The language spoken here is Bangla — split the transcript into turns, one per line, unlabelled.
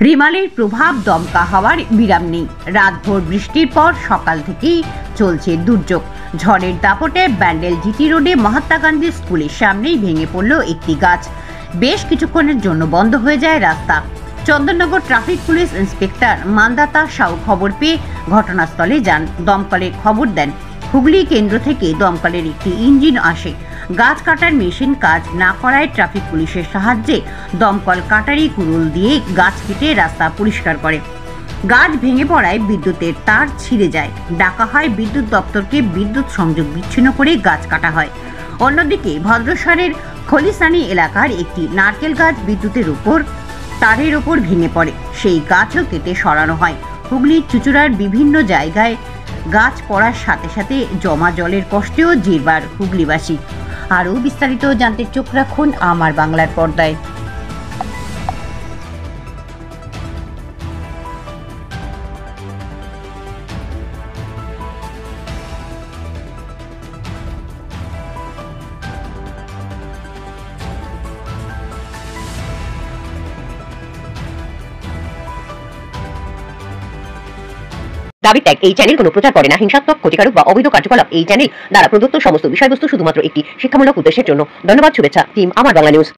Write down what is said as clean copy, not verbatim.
রিমালের প্রভাব, দমকা হাওয়ার বিরাম নেই। রাতভর বৃষ্টির পর সকাল থেকেই চলছে দুর্যোগ। ঝড়ের দাপটে ব্যান্ডেল জিটি রোডে মহাত্মা গান্ধী স্কুলের সামনেই ভেঙে পড়ল একটি গাছ। বেশ কিছুক্ষণের জন্য বন্ধ হয়ে যায় রাস্তা। Chandannagar traffic police inspector Mandata Sau খবর পেয়ে ঘটনাস্থলে যান। দমকলের খবর দেন। হুগলি কেন্দ্র থেকে দমকলের একটি ইঞ্জিন আসে। গাছ কাটার মেশিন কাজ না করায় ট্রাফিক পুলিশের সাহায্যে দমকল কাটারি কুড়ুল দিয়ে গাছ কেটে রাস্তা পরিষ্কার করে। গাছ ভেঙে পড়ায় বিদ্যুতের তার ছিঁড়ে যায়। ডাকা হয় বিদ্যুৎ দপ্তরকে, বিদ্যুৎ সংযোগ বিচ্ছিন্ন করে গাছ কাটা হয়। অন্যদিকে ভদ্রসারের খলিসানি এলাকার একটি নারকেল গাছ বিদ্যুতের উপর তারের ওপর ভেঙে পড়ে। সেই গাছও কেটে সরানো হয়। হুগলির চুঁচুড়ার বিভিন্ন জায়গায় গাছ পড়ার সাথে সাথে জমা জলের কষ্টেও জিরবার হুগলিবাসী। আরও বিস্তারিত জানতে চোখ রাখুন আমার বাংলার পর্দায়।
দাবি ট্যাগ এই চ্যানেল কোনো প্রচার করে না। হিংসাত্মক, ক্ষতিকারক বা অবৈধ কার্যকলাপ এই চ্যানেল দ্বারা প্রদত্ত সমস্ত বিষয়বস্তু শুধুমাত্র একটি শিক্ষামূলক উদ্দেশ্যের জন্য। ধন্যবাদ। শুভেচ্ছা টিম আমার বাংলা নিউজ।